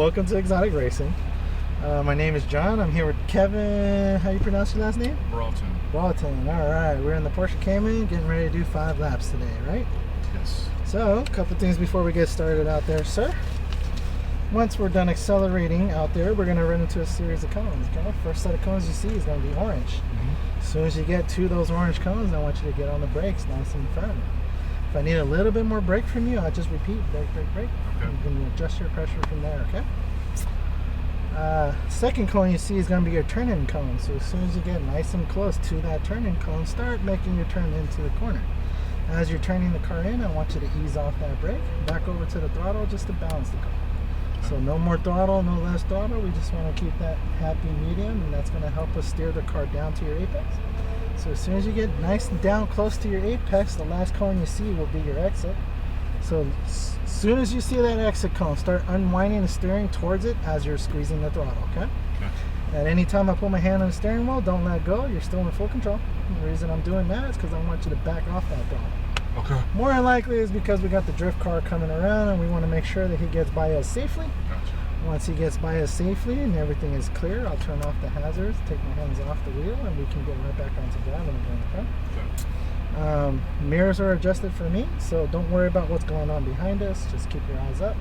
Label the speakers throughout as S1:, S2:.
S1: welcome to Exotic Racing. My name is John. I'm here with Kevin. How you pronounce your last name?
S2: Broughton.
S1: Broughton. All right. We're in the Porsche Cayman, getting ready to do 5 laps today, right?
S2: Yes.
S1: So, a couple things before we get started out there, sir. Once we're done accelerating out there, we're going to run into a series of cones. Okay. First set of cones you see is going to be orange. As soon as you get to those orange cones, I want you to get on the brakes nice and firm. If I need a little bit more brake from you, I'll just repeat brake, brake, brake.
S2: Okay.
S1: You can adjust your pressure from there, okay? Second cone you see is going to be your turn-in cone. So as soon as you get nice and close to that turn-in cone, start making your turn into the corner. As you're turning the car in, I want you to ease off that brake, back over to the throttle just to balance the car. Okay. So no more throttle, no less throttle. We just want to keep that happy medium, and that's going to help us steer the car down to your apex. So as soon as you get nice and down close to your apex, the last cone you see will be your exit. So as soon as you see that exit cone, start unwinding the steering towards it as you're squeezing the throttle, okay? At any time I pull my hand on the steering wheel, don't let go. You're still in full control. The reason I'm doing that is because I want you to back off that throttle.
S2: Okay.
S1: More than likely is because we got the drift car coming around and we want to make sure that he gets by us safely.
S2: Gotcha.
S1: Once he gets by us safely and everything is clear, I'll turn off the hazards, take my hands off the wheel, and we can get right back onto driving again, okay? Mirrors are adjusted for me, so don't worry about what's going on behind us. Just keep your eyes up,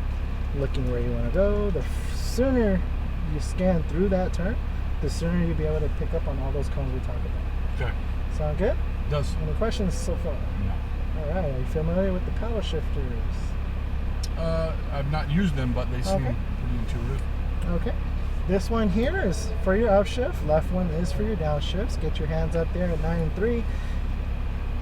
S1: looking where you want to go. The sooner you scan through that turn, the sooner you'll be able to pick up on all those cones we talked about.
S2: Okay.
S1: Sound good?
S2: It does.
S1: Any questions so far?
S2: No.
S1: All right. Are you familiar with the paddle shifters?
S2: I've not used them, but they seem pretty intuitive.
S1: Okay. This one here is for your upshift. Left one is for your downshifts. Get your hands up there at 9 and 3.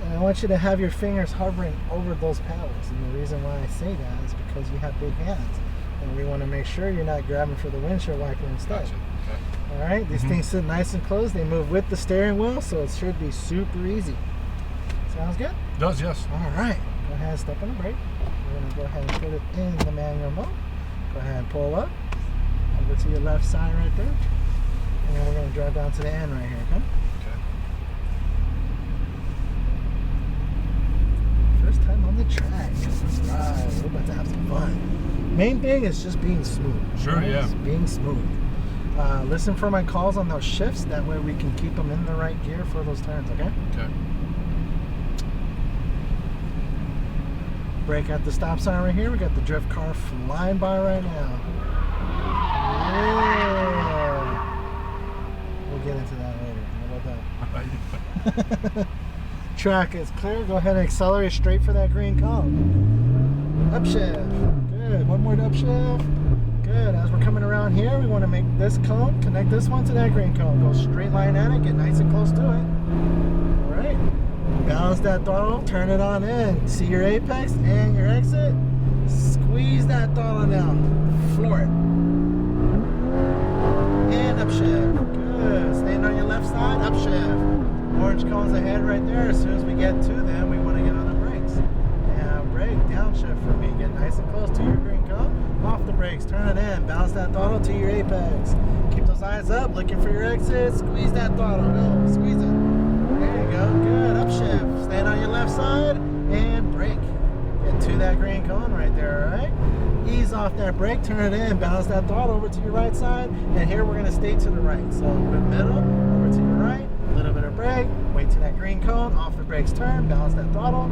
S1: And I want you to have your fingers hovering over those paddles. And the reason why I say that is because you have big hands. And we want to make sure you're not grabbing for the windshield wiper instead.
S2: Gotcha. Okay.
S1: All right? These things sit nice and close. They move with the steering wheel, so it should be super easy. Sounds good?
S2: It does, yes.
S1: All right. Go ahead and step on the brake. We're going to go ahead and put it in the manual mode. Go ahead and pull up. Over to your left side right there. And then we're going to drive down to the end right here, okay? First time on the track. Right, we're about to have some fun. Main thing is just being smooth.
S2: Sure,
S1: right?
S2: yeah.
S1: Just being smooth. Listen for my calls on those shifts. That way we can keep them in the right gear for those turns, okay?
S2: Okay.
S1: Brake at the stop sign right here. We got the drift car flying by right now. Yeah. We'll get into that later. How about that? Track is clear. Go ahead and accelerate straight for that green cone. Upshift. Good. One more upshift. Good. As we're coming around here, we want to make this cone, connect this one to that green cone. Go straight line at it. Get nice and close to it. All right. Balance that throttle. Turn it on in. See your apex and your exit. Squeeze that throttle now. Floor it. And upshift. Good. Staying on your left side. Upshift. Orange cones ahead right there. As soon as we get to them, we want to get on the brakes. And brake, downshift for me. Get nice and close to your green cone. Off the brakes, turn it in. Balance that throttle to your apex. Keep those eyes up, looking for your exit. Squeeze that throttle. Go, squeeze it. There you go. Good. Upshift. Stand on your left side and brake. Get to that green cone right there, all right? Ease off that brake, turn it in, balance that throttle over to your right side, and here we're going to stay to the right. So middle, over to your right, a little bit of brake, wait to that green cone, off the brakes, turn, balance that throttle,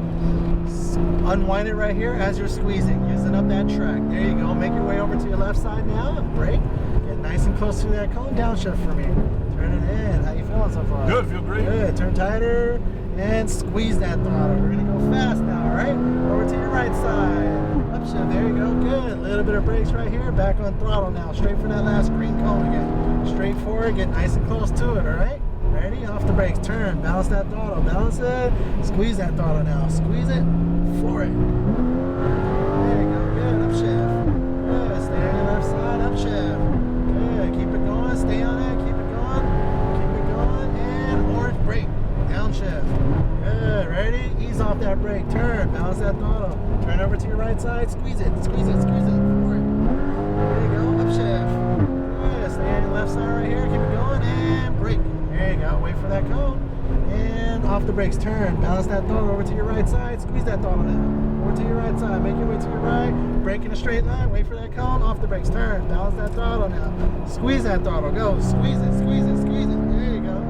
S1: unwind it right here as you're squeezing, using up that track. There you go. Make your way over to your left side now, and brake. Get nice and close to that cone, downshift for me. Turn it in. How you feeling so far?
S2: Good, feel great.
S1: Good. Turn tighter and squeeze that throttle. We're going to go fast now, all right? Over to your right side. Upshift, there you go, good. A little bit of brakes right here, back on throttle now. Straight for that last green cone again. Straight forward, get nice and close to it, all right? Ready? Off the brakes, turn, balance that throttle, balance it. Squeeze that throttle now, squeeze it, floor it. There you go, good, upshift. Good, stay on your left side, upshift. Good, keep it going, stay on it, keep it going, and orange brake, downshift. Good, ready? Ease off that brake, turn, balance that throttle. Turn over to your right side, squeeze it, squeeze it, squeeze it, forward. There you go, upshift. Good, stay on your left side right here, keep it going, and brake. There you go, wait for that cone. And off the brakes, turn, balance that throttle over to your right side, squeeze that throttle now. Over to your right side, make your way to your right, brake in a straight line, wait for that cone, off the brakes, turn, balance that throttle now. Squeeze that throttle, go, squeeze it, squeeze it, squeeze it. There you go.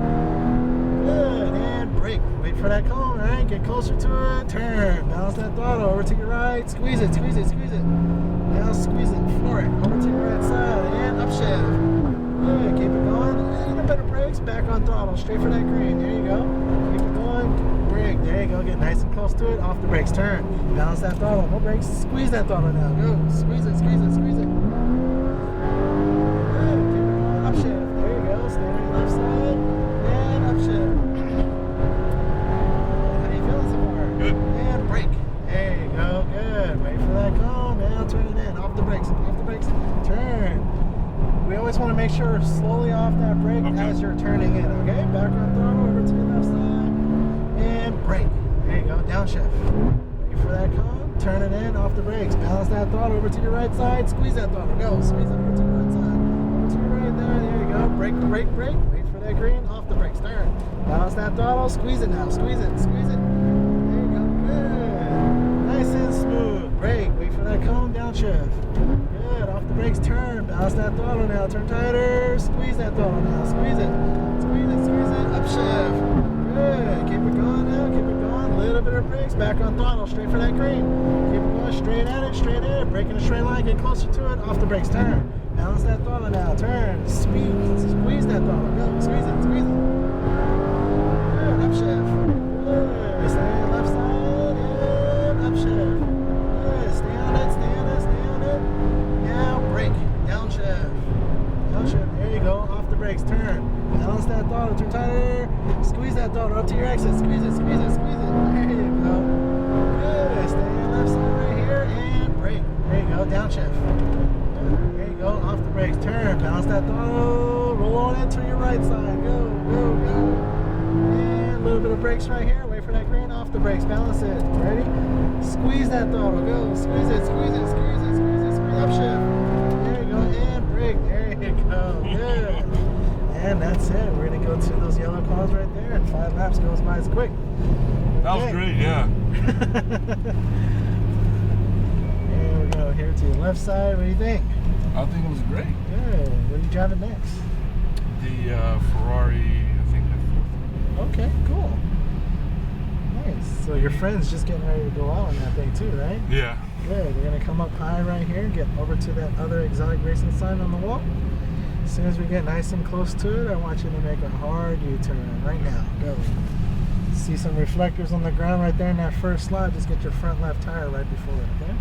S1: Good, and brake. Wait for that cone, right? Get closer to it, turn, balance that throttle over to your right, squeeze it, squeeze it, squeeze it. Now squeeze it, floor it, over to your right side, and upshift. Good, keep it going. A little bit of brakes, back on throttle, straight for that green. There you go. Keep it going. Brake. There you go. Get nice and close to it. Off the brakes. Turn. Balance that throttle. No brakes. Squeeze that throttle now. Go. Squeeze it. Squeeze it. Squeeze it. Good. Keep it going. Upshift. There you go. Stay on your left side. And upshift. How do you feel so far?
S2: Good.
S1: And brake. There you go. Good. Wait for that cone. Now turn it in. Off the brakes. Off the brakes. Turn. We always want to make sure slowly off that brake as you're turning in, okay? Back on throttle, over to your left side, and brake. There you go, downshift. Wait for that cone, turn it in, off the brakes. Balance that throttle over to your right side, squeeze that throttle, go. Squeeze it over to your right side, over to your right there you go. Brake, brake, brake. Wait for that green, off the brakes, turn. Balance that throttle, squeeze it now, squeeze it, squeeze it. There you go, good. Nice and smooth. Brake, wait for that cone, downshift. Good, off the brakes, turn, balance that throttle now, turn tighter, squeeze that throttle now, squeeze it, upshift. Good, keep it going now, keep it going, a little bit of brakes, back on throttle, straight for that green. Keep it going, straight at it, brake in a straight line, get closer to it, off the brakes, turn, balance that throttle now, turn, squeeze that throttle, go, squeeze it, good, upshift, good, stay on your left side, and upshift. Stay on it, stay on it, stay on it. Now brake, downshift. Downshift, there you go, off the brakes, turn. Balance that throttle, turn tighter. Squeeze that throttle up to your exit, squeeze it, squeeze it, squeeze it. There you go. Good, stay on the left side right here and brake. There you go, downshift. There you go, off the brakes, turn. Balance that throttle, roll on it to your right side. Go, go, go. And a little bit of brakes right here, wait for that green, off the brakes, balance it. Ready? Squeeze that throttle, go, squeeze it, squeeze it, squeeze it, squeeze it, squeeze it, upshift. There you go, and brake, there you go, good. And that's it, we're gonna go to those yellow cones right there, and 5 laps goes by as quick.
S2: That was great, yeah.
S1: And we go here to your left side, what do you think?
S2: I think it was great.
S1: Good, what are you driving next?
S2: The Ferrari, I think the fourth.
S1: Okay, cool. Nice, so your friend's just getting ready to go out on that thing too, right?
S2: Yeah.
S1: Good, we're gonna come up high right here, get over to that other exotic racing sign on the wall. As soon as we get nice and close to it, I want you to make a hard U-turn right now. Go. See some reflectors on the ground right there in that first slot. Just get your front left tire right before it, okay?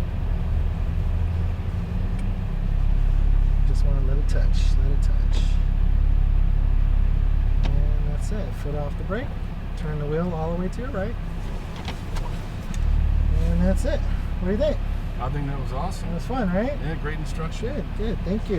S1: Just want to let it touch. Let it touch. And that's it. Foot off the brake. Turn the wheel all the way to your right. And that's it. What do you think?
S2: I think that was awesome.
S1: That was fun, right?
S2: Yeah, great instruction.
S1: Good, good. Thank you.